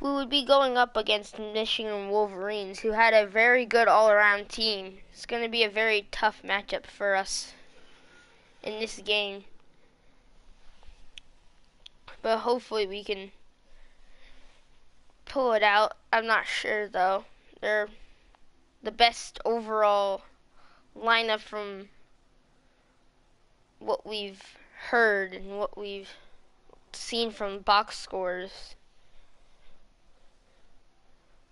we would be going up against Michigan Wolverines, who had a very good all-around team. It's going to be a very tough matchup for us in this game. But hopefully we can pull it out. I'm not sure, though. They're the best overall lineup from what we've heard and what we've seen from box scores.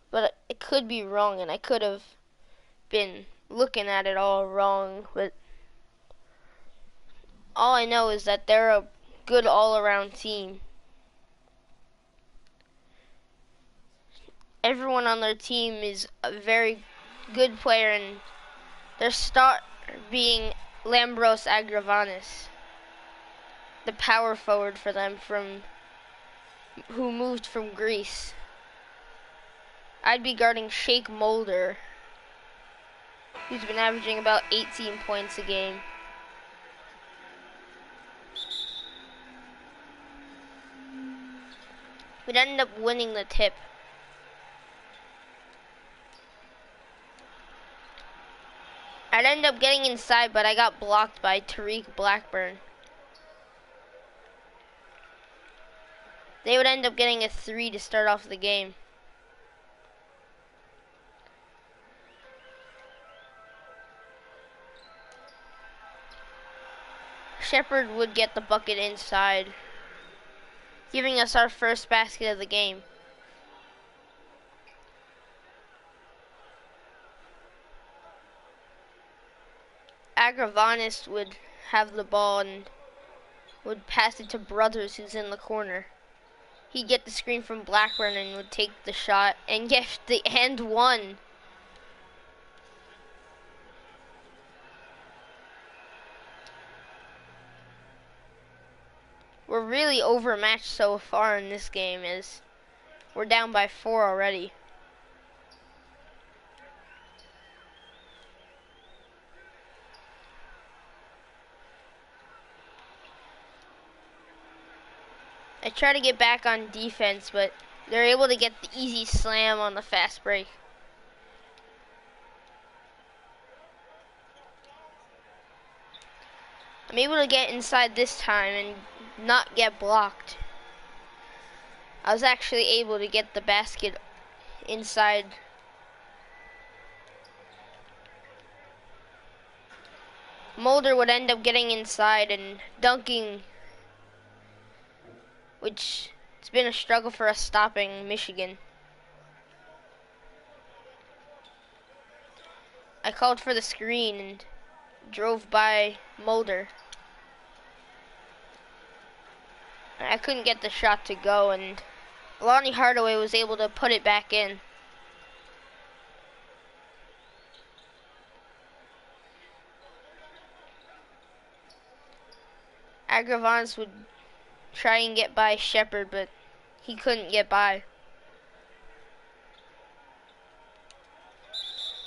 But it could be wrong, and I could have been looking at it all wrong. But all I know is that they're a good all-around team. Everyone on their team is a very good player, and their star being Lambros Agravanis, the power forward for them who moved from Greece. I'd be guarding Sheikh Mulder, who's been averaging about 18 points a game. We'd end up winning the tip. I'd end up getting inside, but I got blocked by Tariq Blackburn. They would end up getting a 3 to start off the game. Shepard would get the bucket inside, giving us our first basket of the game. Agravanis would have the ball and would pass it to Brothers, who's in the corner. He'd get the screen from Blackburn and would take the shot and get the and one. We're really overmatched so far in this game, as we're down by 4 already. I try to get back on defense, but they're able to get the easy slam on the fast break. I'm able to get inside this time and not get blocked. I was actually able to get the basket inside. Mulder would end up getting inside and dunking, which it's been a struggle for us stopping Michigan. I called for the screen and drove by Mulder. I couldn't get the shot to go, and Lonnie Hardaway was able to put it back in. Agravans would try and get by Shepard, but he couldn't get by.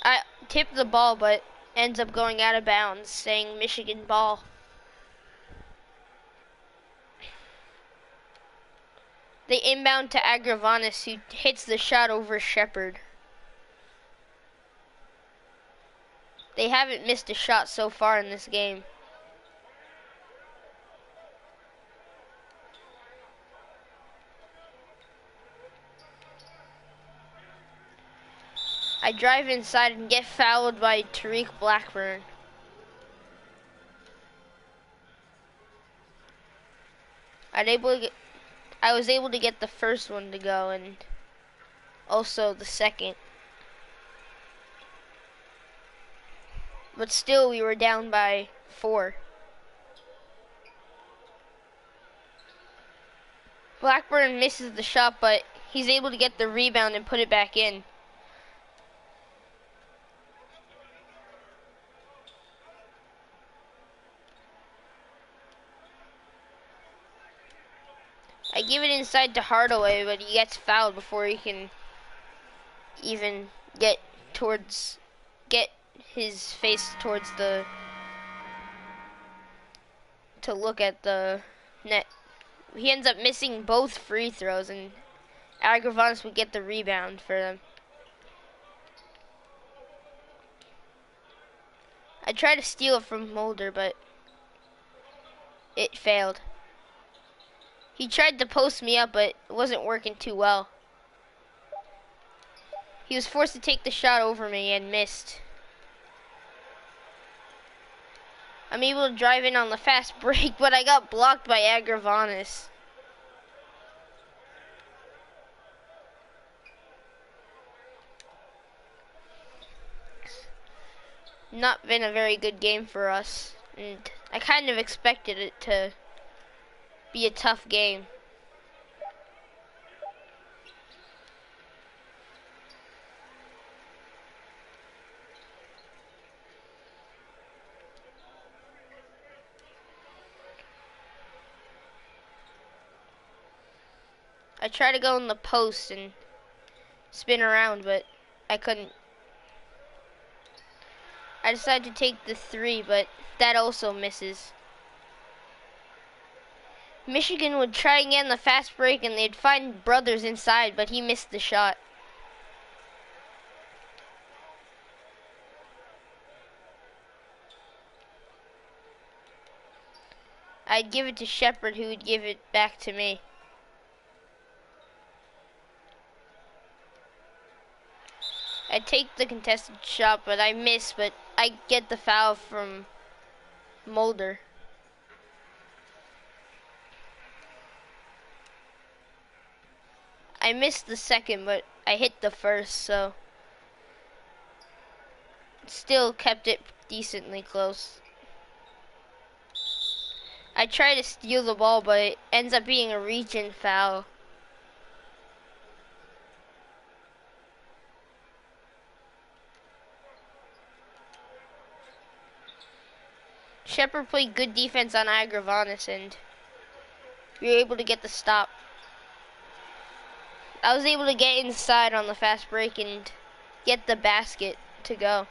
I tipped the ball, but ends up going out of bounds, saying Michigan ball. They inbound to Agravanis, who hits the shot over Shepard. They haven't missed a shot so far in this game. I drive inside and get fouled by Tariq Blackburn. I was able to get the first one to go and also the second. But still, we were down by 4. Blackburn misses the shot, but he's able to get the rebound and put it back in. I give it inside to Hardaway, but he gets fouled before he can even get his face towards to look at the net. He ends up missing both free throws, and Agravanis would get the rebound for them. I tried to steal it from Mulder, but it failed. He tried to post me up, but it wasn't working too well. He was forced to take the shot over me and missed. I'm able to drive in on the fast break, but I got blocked by Agravanis. Not been a very good game for us, and I kind of expected it to be a tough game. I tried to go in the post and spin around, but I couldn't. I decided to take the 3, but that also misses. Michigan would try again the fast break, and they'd find Brothers inside, but he missed the shot. I'd give it to Shepard, who would give it back to me. I take the contested shot, but I miss, but I get the foul from Mulder. I missed the second, but I hit the first, so still kept it decently close. I try to steal the ball, but it ends up being a reach-in foul. Shepard played good defense on Agravanis, and we were able to get the stop. I was able to get inside on the fast break and get the basket to go.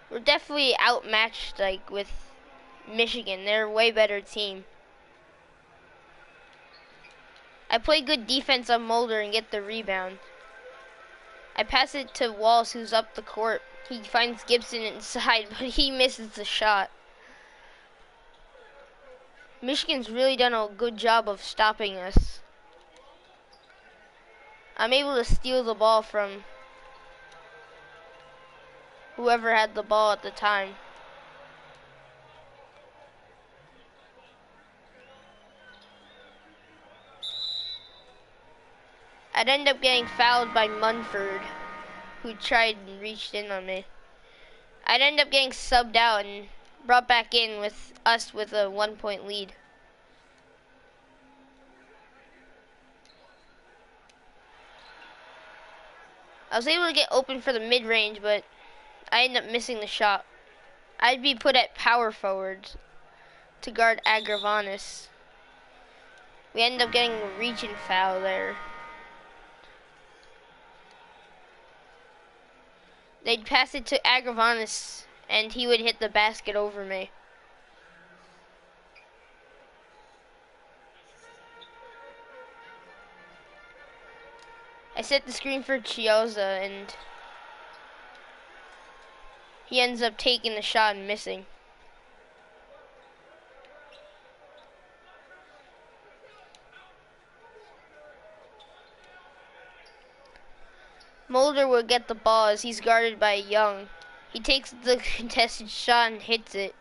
We're definitely outmatched, like, with Michigan. They're a way better team. I play good defense on Mulder and get the rebound. I pass it to Walls, who's up the court. He finds Gibson inside, but he misses the shot. Michigan's really done a good job of stopping us. I'm able to steal the ball from whoever had the ball at the time. I'd end up getting fouled by Munford, who tried and reached in on me. I'd end up getting subbed out and brought back in with us with a 1-point lead. I was able to get open for the mid-range, but I ended up missing the shot. I'd be put at power forward to guard Agravanis. We ended up getting a reach-in foul there. They'd pass it to Agravanis, and he would hit the basket over me. I set the screen for Chiozza, and he ends up taking the shot and missing. Mulder will get the ball as he's guarded by Young. He takes the contested shot and hits it.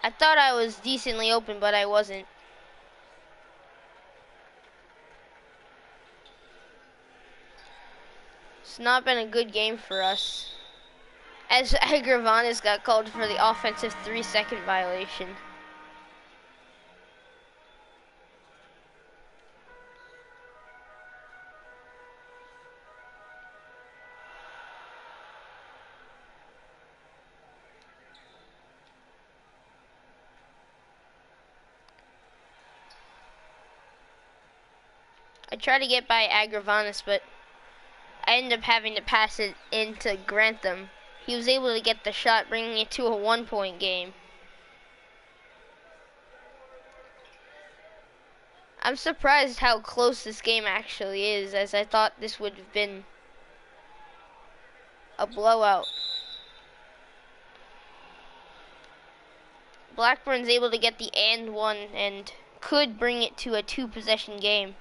I thought I was decently open, but I wasn't. It's not been a good game for us, as Agravanis got called for the offensive 3-second violation. I tried to get by Agravanis, but I ended up having to pass it into Grantham. He was able to get the shot, bringing it to a 1-point game. I'm surprised how close this game actually is, as I thought this would have been a blowout. Blackburn's able to get the and one and could bring it to a 2-possession game.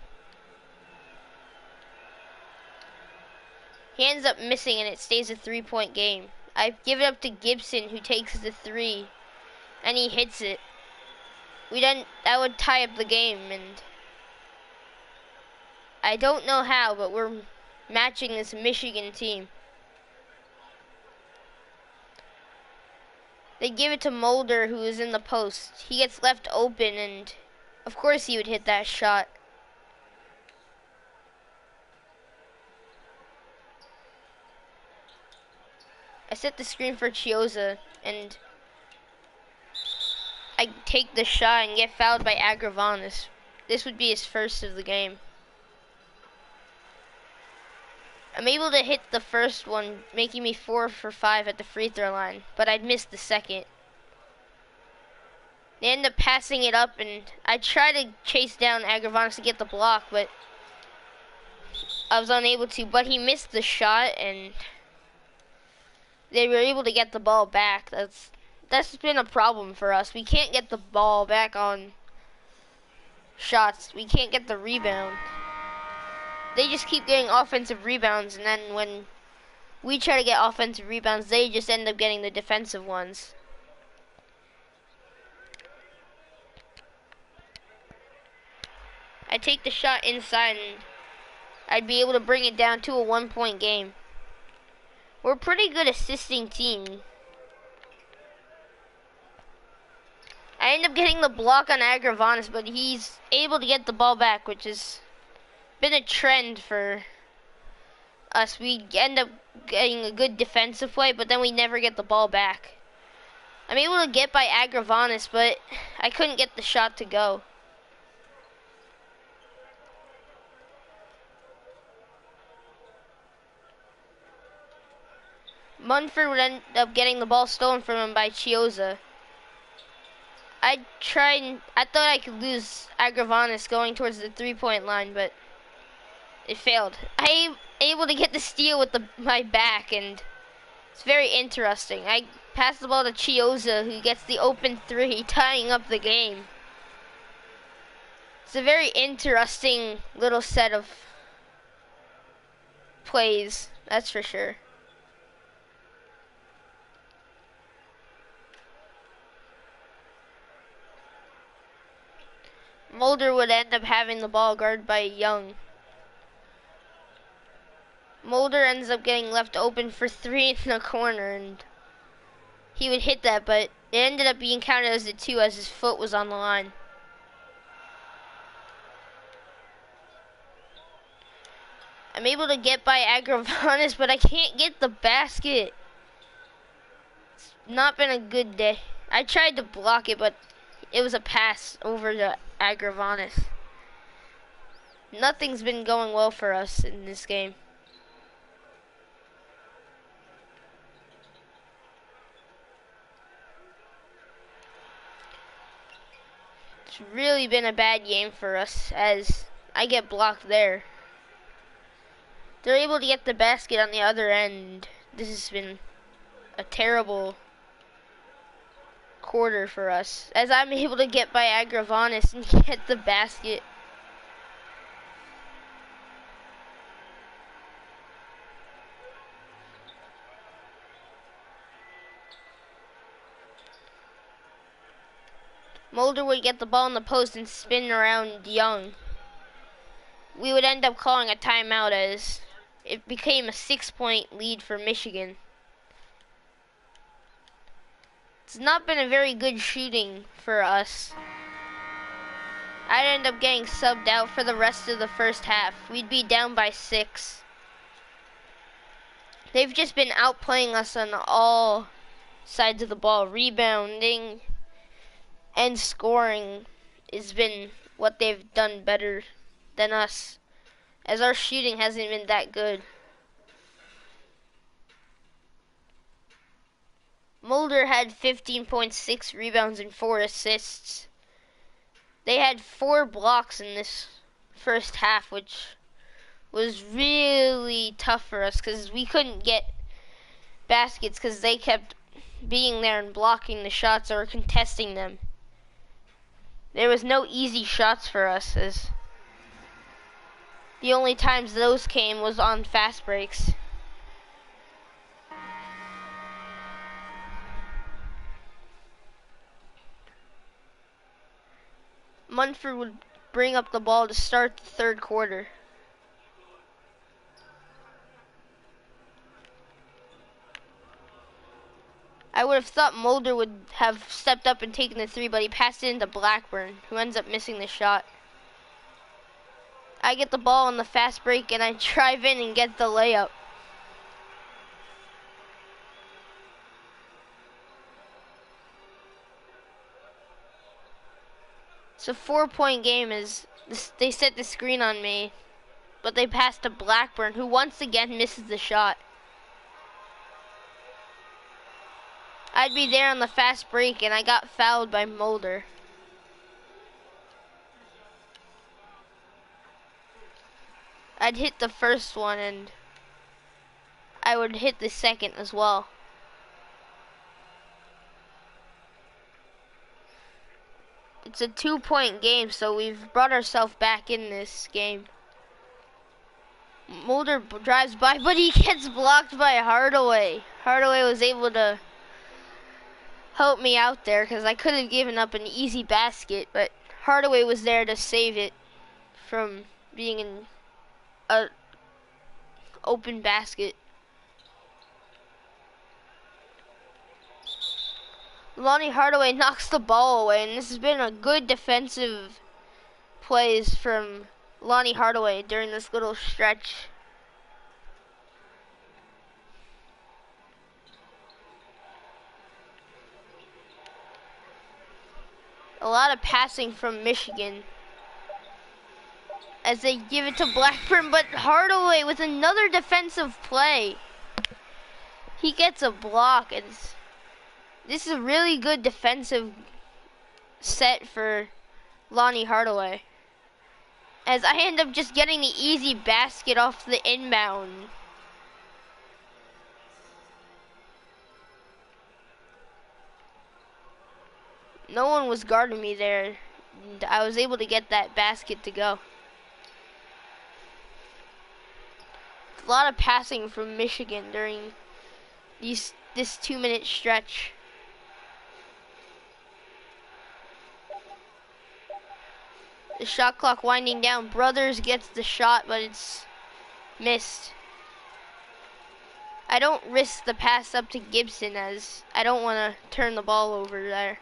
He ends up missing and it stays a 3-point game. I give it up to Gibson, who takes the 3 and he hits it. That would tie up the game, and I don't know how, but we're matching this Michigan team. They give it to Mulder, who is in the post. He gets left open, and of course he would hit that shot. I set the screen for Chiozza, and I take the shot and get fouled by Agravanis. This would be his first of the game. I'm able to hit the first one, making me 4 for 5 at the free throw line, but I'd missed the second. They end up passing it up, and I try to chase down Agravanis to get the block, but I was unable to. But he missed the shot, and they were able to get the ball back. That's been a problem for us. We can't get the ball back on shots. We can't get the rebound. They just keep getting offensive rebounds, and then when we try to get offensive rebounds, they just end up getting the defensive ones. I take the shot inside, and I'd be able to bring it down to a 1-point game. We're a pretty good assisting team. I end up getting the block on Agravanis, but he's able to get the ball back, which has been a trend for us. We end up getting a good defensive play, but then we never get the ball back. I'm able to get by Agravanis, but I couldn't get the shot to go. Munford would end up getting the ball stolen from him by Chiozza. I thought I could lose Agravanis going towards the 3-point line, but it failed. I'm able to get the steal with my back, and it's very interesting. I pass the ball to Chiozza, who gets the open 3, tying up the game. It's a very interesting little set of plays, that's for sure. Mulder would end up having the ball guarded by Young. Mulder ends up getting left open for 3 in the corner, and he would hit that, but it ended up being counted as a 2 as his foot was on the line. I'm able to get by Agravanis, but I can't get the basket. It's not been a good day. I tried to block it, but it was a pass over to Agravanis. Nothing's been going well for us in this game. It's really been a bad game for us, as I get blocked there. They're able to get the basket on the other end. This has been a terrible quarter for us, as I'm able to get by Agravanis and get the basket. Mulder would get the ball in the post and spin around Young. We would end up calling a timeout, as it became a 6-point lead for Michigan. It's not been a very good shooting for us. I'd end up getting subbed out for the rest of the first half. We'd be down by 6. They've just been outplaying us on all sides of the ball. Rebounding and scoring has been what they've done better than us. as our shooting hasn't been that good. Mulder had 15.6 rebounds and 4 assists. They had 4 blocks in this first half, which was really tough for us because we couldn't get baskets because they kept being there and blocking the shots or contesting them. There was no easy shots for us, as the only times those came was on fast breaks. Munford would bring up the ball to start the third quarter. I would have thought Mulder would have stepped up and taken the 3, but he passed it into Blackburn, who ends up missing the shot. I get the ball on the fast break and I drive in and get the layup. It's a 4-point game as they set the screen on me, but they pass to Blackburn, who once again misses the shot. I'd be there on the fast break and I got fouled by Mulder. I'd hit the first one and I would hit the second as well. It's a 2-point game, so we've brought ourselves back in this game. Mulder drives by, but he gets blocked by Hardaway. Hardaway was able to help me out there because I could have given up an easy basket, but Hardaway was there to save it from being an open basket. Lonnie Hardaway knocks the ball away, and this has been a good defensive plays from Lonnie Hardaway during this little stretch. A lot of passing from Michigan as they give it to Blackburn, but Hardaway with another defensive play. He gets a block, and this is a really good defensive set for Lonnie Hardaway, as I end up just getting the easy basket off the inbound. No one was guarding me there, and I was able to get that basket to go. A lot of passing from Michigan during this 2-minute stretch. The shot clock winding down. Brothers gets the shot, but it's missed. I don't risk the pass up to Gibson as I don't want to turn the ball over there.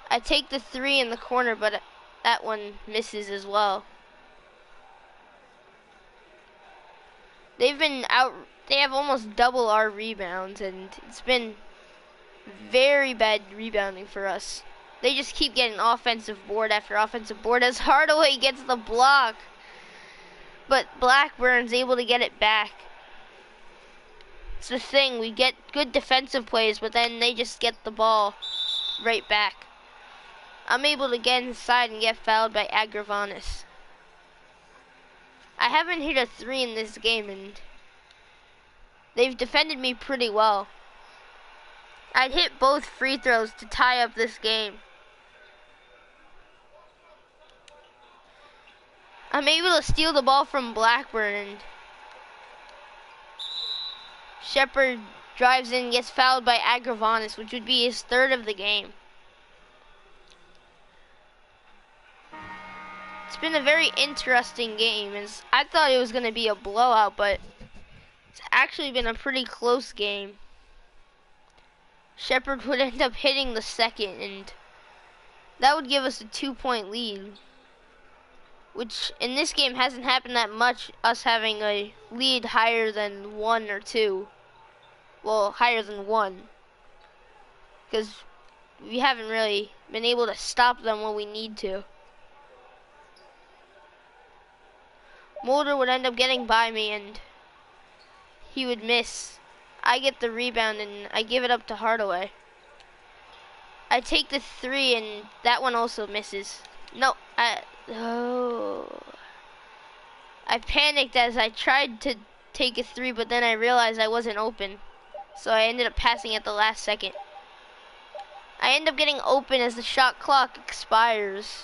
I take the 3 in the corner, but that one misses as well. They have almost double our rebounds, and it's been very bad rebounding for us. They just keep getting offensive board after offensive board as Hardaway gets the block, but Blackburn's able to get it back. It's the thing, we get good defensive plays, but then they just get the ball right back. I'm able to get inside and get fouled by Agravanis. I haven't hit a 3 in this game, and they've defended me pretty well. I'd hit both free throws to tie up this game. I'm able to steal the ball from Blackburn, and Shepard drives in and gets fouled by Agravanis, which would be his 3rd of the game. It's been a very interesting game. I thought it was going to be a blowout, but it's actually been a pretty close game. Shepard would end up hitting the second, and that would give us a 2-point lead, which in this game hasn't happened that much, us having a lead higher than 1 or 2. Well, higher than 1, because we haven't really been able to stop them when we need to. Mulder would end up getting by me and he would miss. I get the rebound and I give it up to Hardaway. I take the 3 and that one also misses. No, oh. I panicked as I tried to take a 3, but then I realized I wasn't open. So I ended up passing at the last second. I end up getting open as the shot clock expires.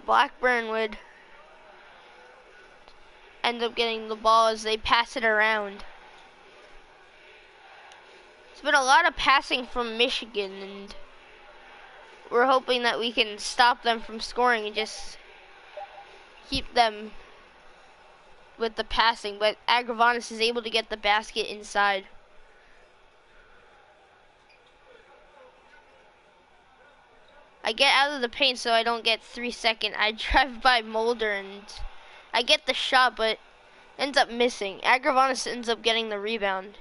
Blackburn would end up getting the ball as they pass it around. It's been a lot of passing from Michigan, and we're hoping that we can stop them from scoring and just keep them with the passing, but Agravanis is able to get the basket inside. I get out of the paint so I don't get 3 seconds. I drive by Mulder and I get the shot, but ends up missing. Agravanis ends up getting the rebound.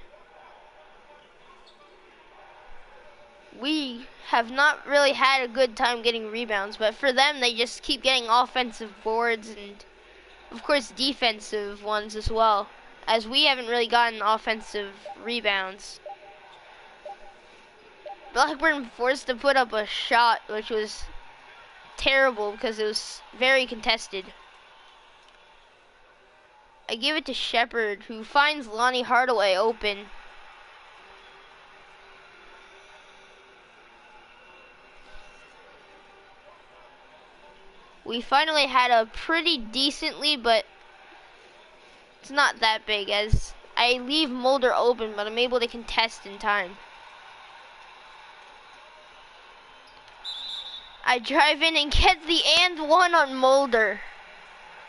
We have not really had a good time getting rebounds, but for them, they just keep getting offensive boards and, of course, defensive ones as well, as we haven't really gotten offensive rebounds. Blackburn forced to put up a shot, which was terrible because it was very contested. I give it to Shepard, who finds Lonnie Hardaway open. We finally had a pretty decent lead, but it's not that big as I leave Mulder open, but I'm able to contest in time. I drive in and get the and one on Mulder.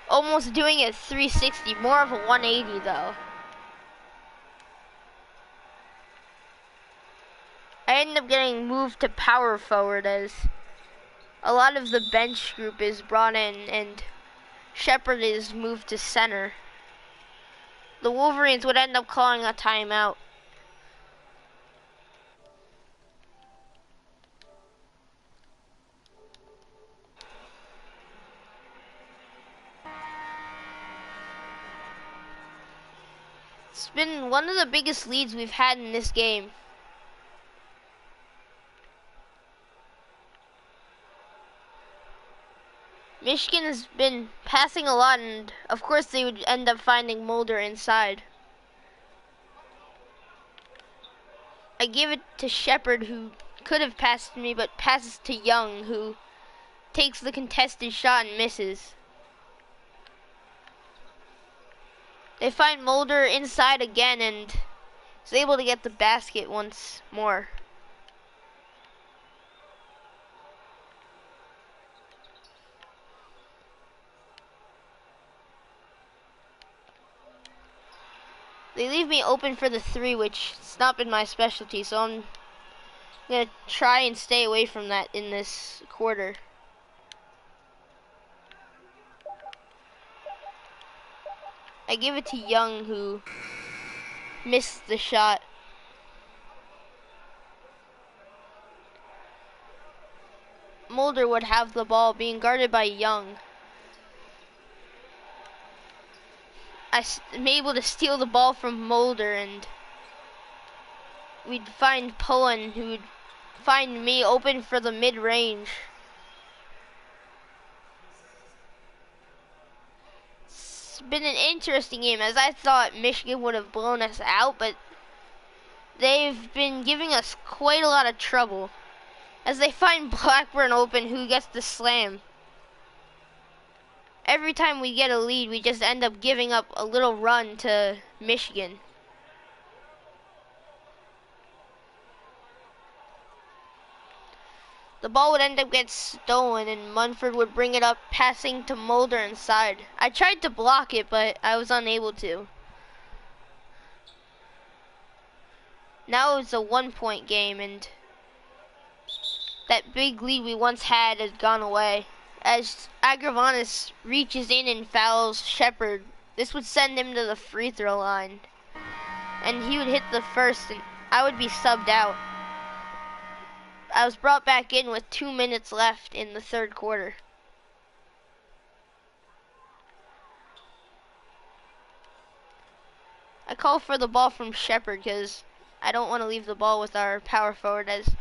Almost doing a 360, more of a 180 though. I ended up getting moved to power forward as a lot of the bench group is brought in and Shepard is moved to center. The Wolverines would end up calling a timeout. It's been one of the biggest leads we've had in this game. Michigan has been passing a lot, and of course they would end up finding Mulder inside. I give it to Shepard, who could have passed me, but passes to Young, who takes the contested shot and misses. They find Mulder inside again and is able to get the basket once more. They leave me open for the 3, which has not been my specialty, so I'm going to try and stay away from that in this quarter. I give it to Young, who missed the shot. Mulder would have the ball, being guarded by Young. I'm able to steal the ball from Mulder, and we'd find Pullen, who would find me open for the mid-range. It's been an interesting game, as I thought Michigan would have blown us out, but they've been giving us quite a lot of trouble, as they find Blackburn open, who gets the slam. Every time we get a lead, we just end up giving up a little run to Michigan. The ball would end up getting stolen, and Munford would bring it up, passing to Mulder inside. I tried to block it, but I was unable to. Now it's a 1-point game, and that big lead we once had has gone away. As Agravanis reaches in and fouls Shepard, this would send him to the free throw line. And he would hit the first, and I would be subbed out. I was brought back in with 2 minutes left in the third quarter. I call for the ball from Shepard because I don't want to leave the ball with our power forward, as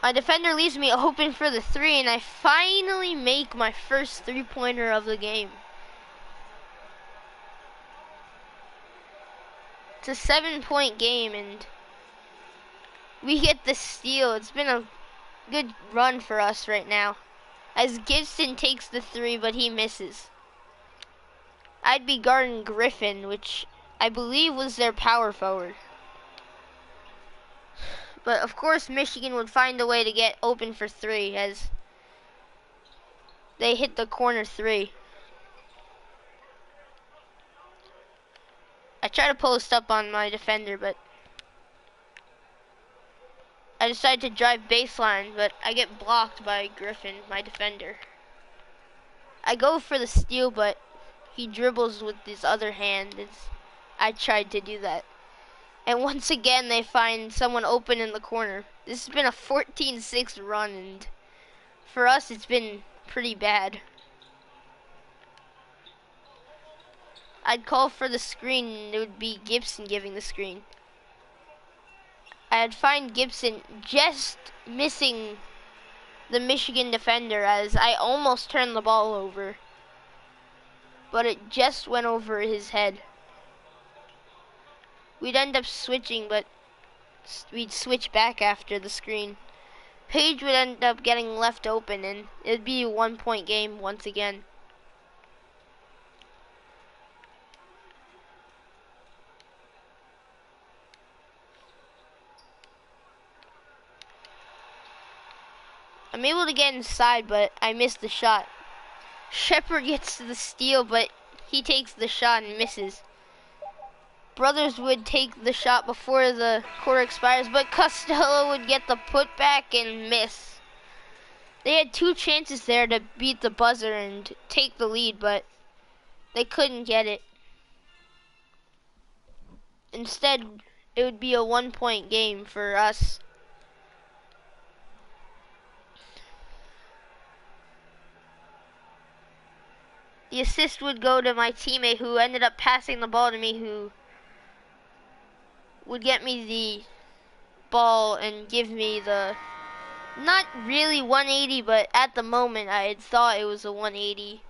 my defender leaves me open for the three, and I finally make my first three-pointer of the game. It's a 7-point game, and we get the steal. It's been a good run for us right now, as Gibson takes the three, but he misses. I'd be guarding Griffin, which I believe was their power forward. But of course Michigan would find a way to get open for three as they hit the corner three. I try to post up on my defender, but I decide to drive baseline, but I get blocked by Griffin, my defender. I go for the steal, but he dribbles with his other hand. I tried to do that. And once again, they find someone open in the corner. This has been a 14-6 run, and for us, it's been pretty bad. I'd call for the screen, and it would be Gibson giving the screen. I'd find Gibson just missing the Michigan defender, as I almost turned the ball over, but it just went over his head. We'd end up switching, but we'd switch back after the screen. Page would end up getting left open, and it'd be a 1-point game once again. I'm able to get inside, but I missed the shot. Shepard gets to the steal, but he takes the shot and misses. Brothers would take the shot before the quarter expires, but Costello would get the putback and miss. They had 2 chances there to beat the buzzer and take the lead, but they couldn't get it. Instead, it would be a 1-point game for us. The assist would go to my teammate, who ended up passing the ball to me, who would get me the ball and give me the, not really 180, but at the moment I had thought it was a 180.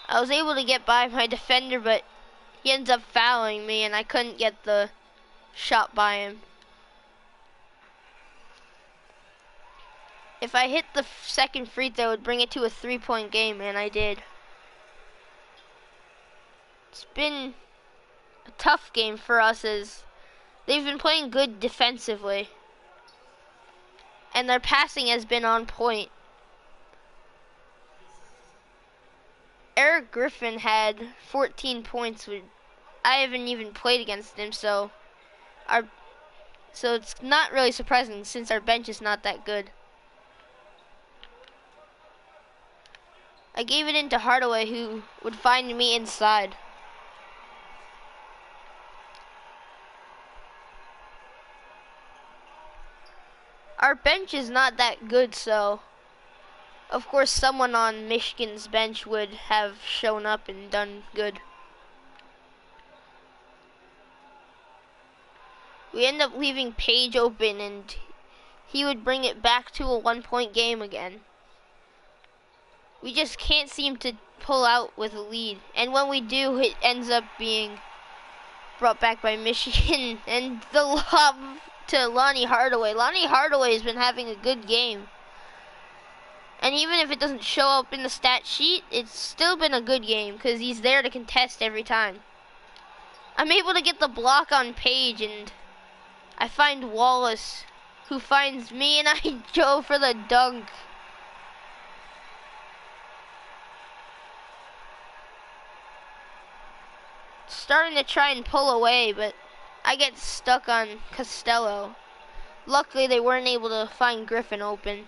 I was able to get by my defender, but he ends up fouling me, and I couldn't get the shot by him. If I hit the second free throw, it would bring it to a 3-point game, and I did. It's been a tough game for us, as they've been playing good defensively, and their passing has been on point. Eric Griffin had 14 points. I haven't even played against him, so it's not really surprising since our bench is not that good. I gave it into Hardaway, who would find me inside. Our bench is not that good, so of course someone on Michigan's bench would have shown up and done good. We end up leaving Page open, and he would bring it back to a 1-point game again. We just can't seem to pull out with a lead, and when we do, it ends up being brought back by Michigan. And the lob to Lonnie Hardaway. Lonnie Hardaway has been having a good game, and even if it doesn't show up in the stat sheet, it's still been a good game because he's there to contest every time. I'm able to get the block on Page, and I find Wallace, who finds me, and I go for the dunk. Starting to try and pull away, but I get stuck on Costello. Luckily, they weren't able to find Griffin open.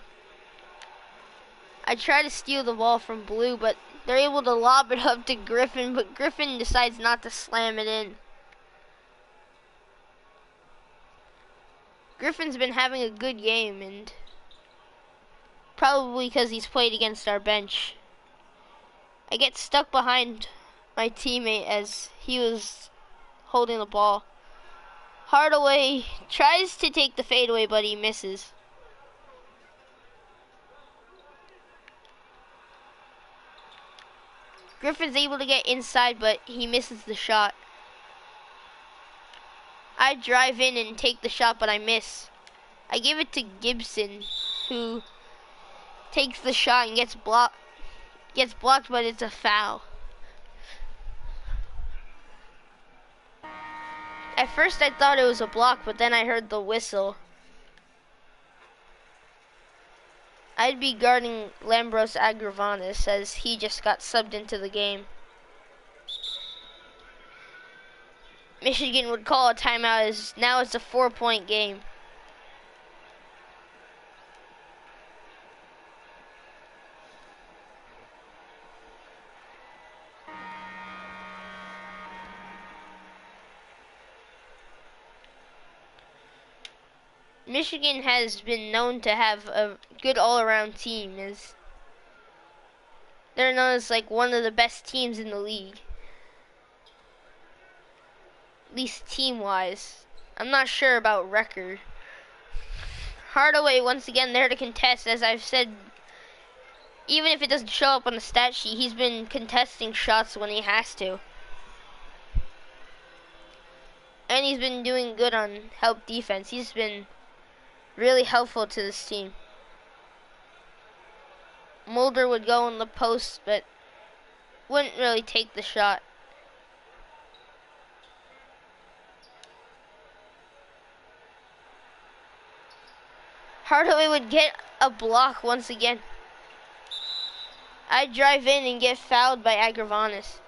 I try to steal the ball from Blue, but they're able to lob it up to Griffin, but Griffin decides not to slam it in. Griffin's been having a good game, and probably because he's played against our bench. I get stuck behind my teammate as he was holding the ball. Hardaway tries to take the fadeaway, but he misses. Griffin's able to get inside, but he misses the shot. I drive in and take the shot, but I miss. I give it to Gibson, who takes the shot and gets blocked, but it's a foul. At first I thought it was a block, but then I heard the whistle. I'd be guarding Lambros Agravanis as he just got subbed into the game. Michigan would call a timeout as now it's a 4-point game. Michigan has been known to have a good all-around team, as they're known as like one of the best teams in the league. At least team-wise. I'm not sure about record. Hardaway once again there to contest, as I've said. Even if it doesn't show up on the stat sheet, he's been contesting shots when he has to. And he's been doing good on help defense. He's been really helpful to this team. Mulder would go in the post, but wouldn't really take the shot. Hardaway would get a block once again. I drive in and get fouled by Agravanis.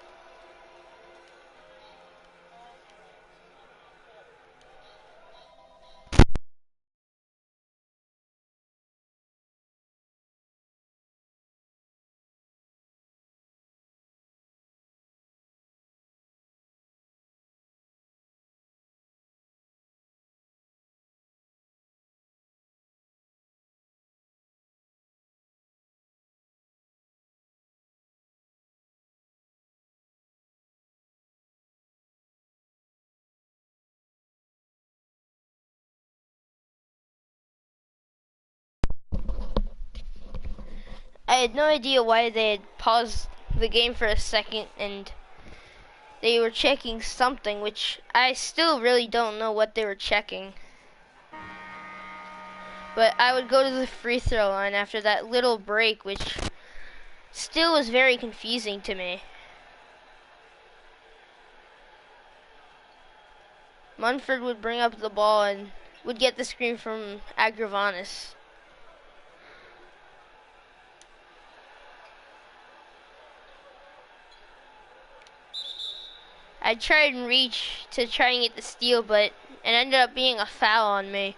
I had no idea why they had paused the game for a second, and they were checking something, which I still really don't know what they were checking. But I would go to the free throw line after that little break, which still was very confusing to me. Munford would bring up the ball and would get the screen from Agravanis. I tried and reach to try and get the steal, but it ended up being a foul on me.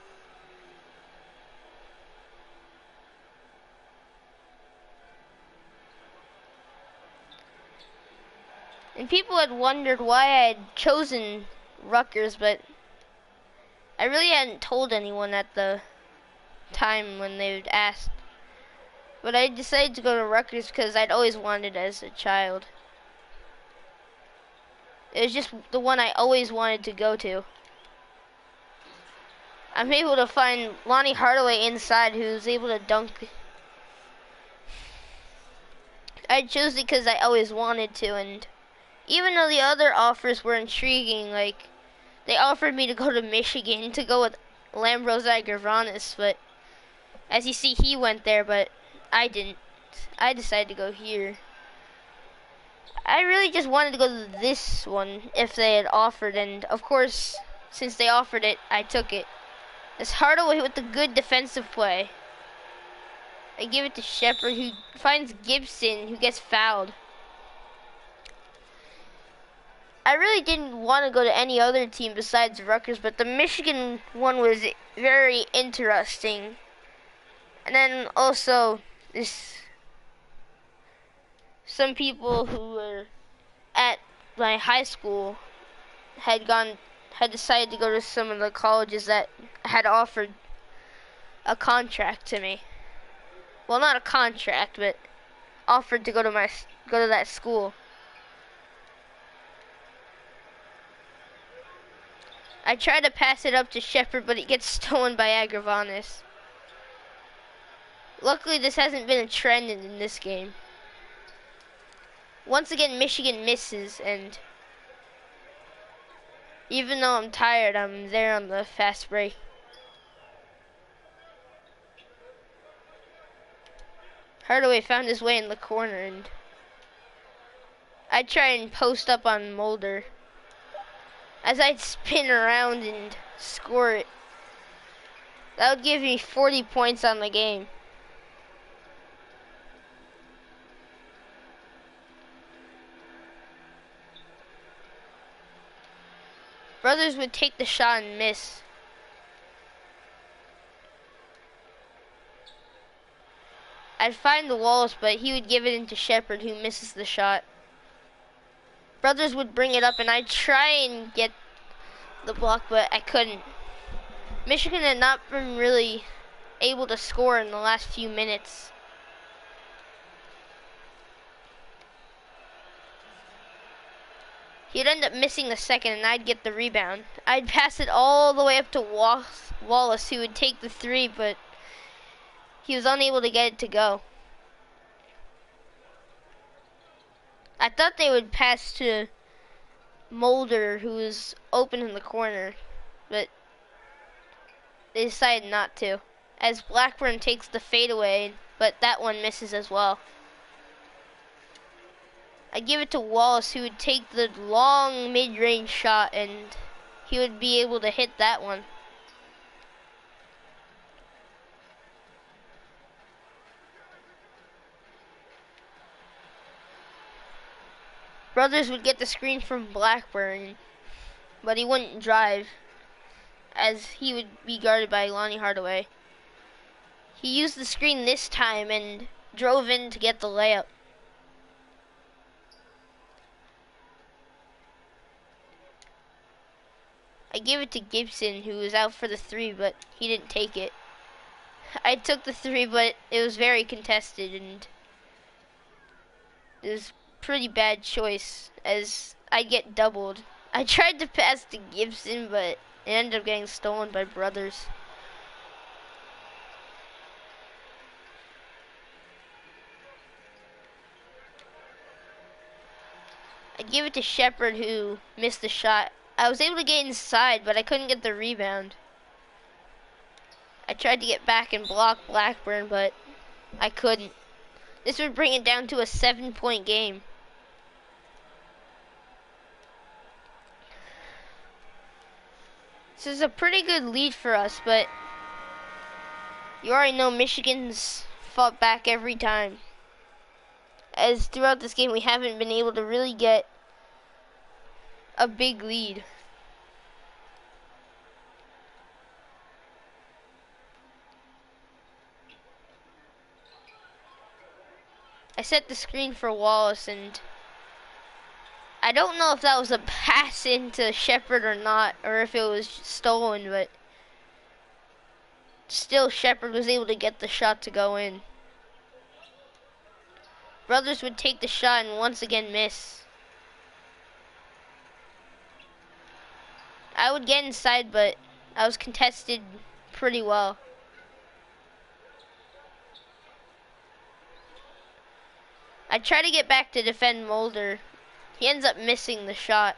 And people had wondered why I had chosen Rutgers, but I really hadn't told anyone at the time when they would ask. But I decided to go to Rutgers because I'd always wanted as a child. It was just the one I always wanted to go to. I'm able to find Lonnie Hardaway inside, who's able to dunk. I chose it because I always wanted to, and even though the other offers were intriguing, like they offered me to go to Michigan to go with Lambros Agravanis, but as you see, he went there, but I didn't. I decided to go here. I really just wanted to go to this one if they had offered, and of course, since they offered it, I took it. It's Hardaway with the good defensive play. I give it to Shepard, who finds Gibson, who gets fouled. I really didn't want to go to any other team besides Rutgers, but the Michigan one was very interesting. And then also, some people who were at my high school had had decided to go to some of the colleges that had offered a contract to me. Well, not a contract, but offered to go to that school. I tried to pass it up to Shepard, but it gets stolen by Agravanis. Luckily, this hasn't been a trend in this game. Once again, Michigan misses, and even though I'm tired, I'm there on the fast break. Hardaway found his way in the corner, and I try and post up on Mulder. As I'd spin around and score it, that would give me 40 points on the game. Brothers would take the shot and miss. I'd find the Wallace, but he would give it into Shepard, who misses the shot. Brothers would bring it up, and I'd try and get the block, but I couldn't. Michigan had not been really able to score in the last few minutes. He'd end up missing the second, and I'd get the rebound. I'd pass it all the way up to Wallace, who would take the three, but he was unable to get it to go. I thought they would pass to Mulder, who was open in the corner, but they decided not to, as Blackburn takes the fadeaway, but that one misses as well. I give it to Wallace, who would take the long mid-range shot, and he would be able to hit that one. Brothers would get the screen from Blackburn, but he wouldn't drive, as he would be guarded by Lonnie Hardaway. He used the screen this time and drove in to get the layup. I gave it to Gibson, who was out for the three, but he didn't take it. I took the three, but it was very contested, and it was a pretty bad choice, as I get doubled. I tried to pass to Gibson, but it ended up getting stolen by Brothers. I give it to Shepard, who missed the shot. I was able to get inside, but I couldn't get the rebound. I tried to get back and block Blackburn, but I couldn't. This would bring it down to a 7-point game. This is a pretty good lead for us, but you already know Michigan's fought back every time. As throughout this game, we haven't been able to really get a big lead. I set the screen for Wallace, and I don't know if that was a pass into Shepard or not, or if it was stolen, but still Shepard was able to get the shot to go in. Brothers would take the shot and once again miss. I would get inside, but I was contested pretty well. I try to get back to defend Mulder. He ends up missing the shot.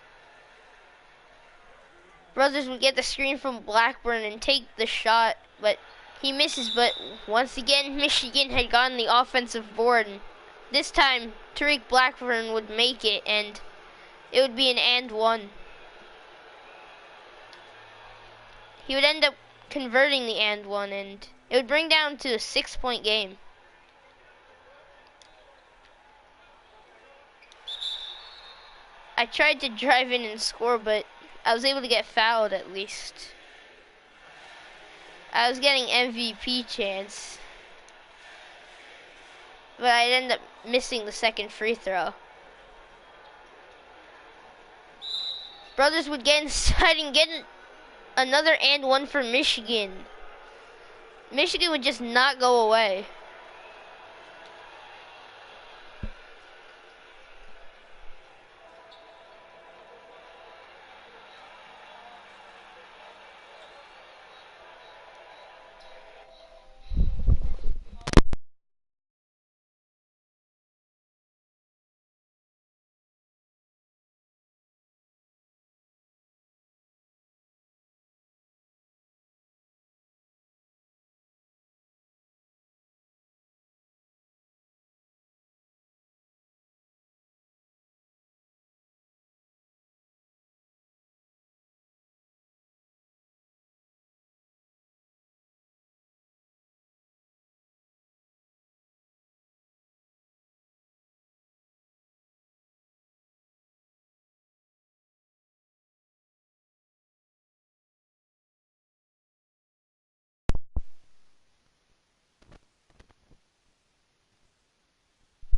Brothers would get the screen from Blackburn and take the shot, but he misses. But once again, Michigan had gotten the offensive board. And this time, Tariq Blackburn would make it, and it would be an and one. He would end up converting the and one, and it would bring down to a 6-point game. I tried to drive in and score, but I was able to get fouled at least. I was getting MVP chance, but I'd end up missing the second free throw. Brothers would get inside and get another and one for Michigan. Michigan would just not go away.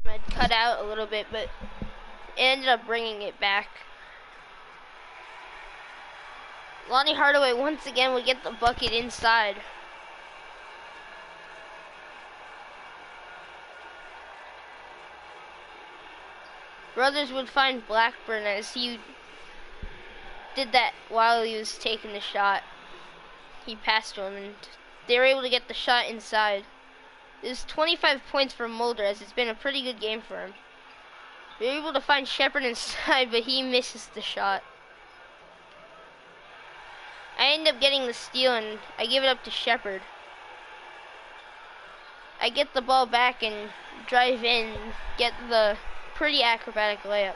I'd cut out a little bit, but it ended up bringing it back. Lonnie Hardaway once again would get the bucket inside. Brothers would find Blackburn as he did that while he was taking the shot. He passed to him and they were able to get the shot inside. It was 25 points for Mulder as it's been a pretty good game for him. They were able to find Shepard inside, but he misses the shot. I end up getting the steal and I give it up to Shepard. I get the ball back and drive in and get the pretty acrobatic layup.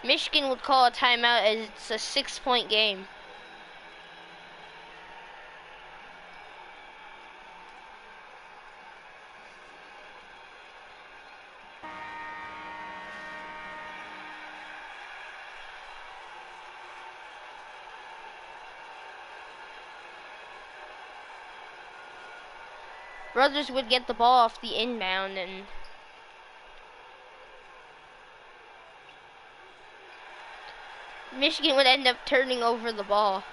Michigan would call a timeout as it's a 6-point game. Brothers would get the ball off the inbound and Michigan would end up turning over the ball.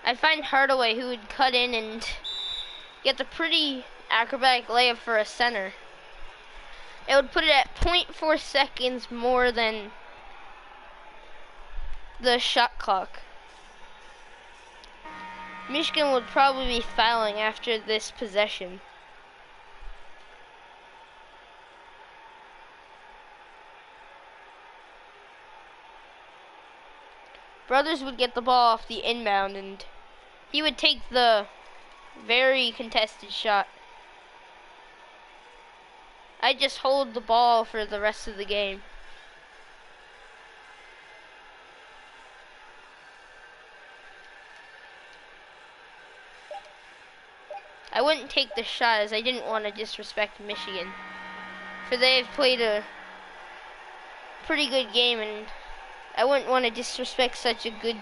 I find Hardaway who would cut in and get the pretty acrobatic layup for a center. It would put it at 0.4 seconds more than the shot clock. Michigan would probably be fouling after this possession. Brothers would get the ball off the inbound and he would take the very contested shot. I just hold the ball for the rest of the game. I wouldn't take the shot as I didn't want to disrespect Michigan, for they have played a pretty good game and I wouldn't want to disrespect such a good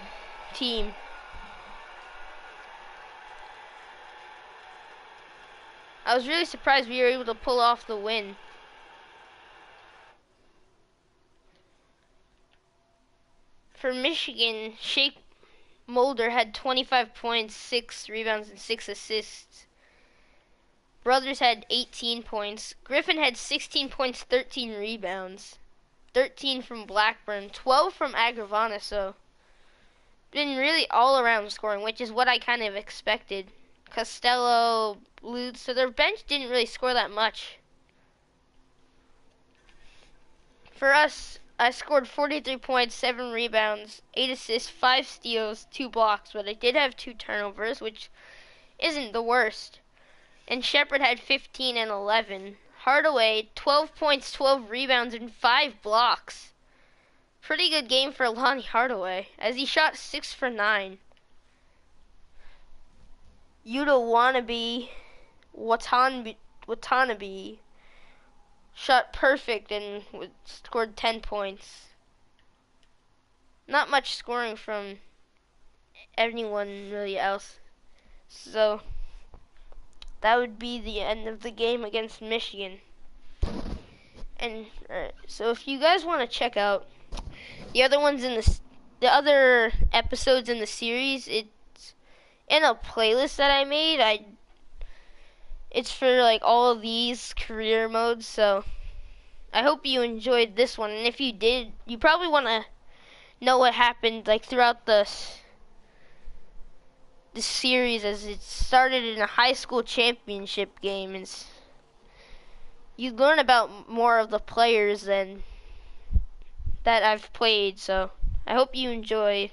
team. I was really surprised we were able to pull off the win. For Michigan, Shake Mulder had 25 points, 6 rebounds, and 6 assists. Brothers had 18 points. Griffin had 16 points, 13 rebounds. 13 from Blackburn, 12 from Agravana, so been really all around scoring, which is what I kind of expected. Costello, Lutz, so their bench didn't really score that much. For us, I scored 43 points, 7 rebounds, 8 assists, 5 steals, 2 blocks, but I did have 2 turnovers, which isn't the worst. And Shepard had 15 and 11. Hardaway, 12 points, 12 rebounds, and 5 blocks. Pretty good game for Lonnie Hardaway, as he shot 6 for 9. Yuta Wannabe, Watanabe shot perfect and scored 10 points. Not much scoring from anyone really else. So that would be the end of the game against Michigan. And so if you guys want to check out the other ones in the other episodes in the series, it's in a playlist that I made. It's for like all of these career modes. So I hope you enjoyed this one. And if you did, you probably want to know what happened like throughout the series, as it started in a high school championship game, and you learn about more of the players than that I've played. So I hope you enjoy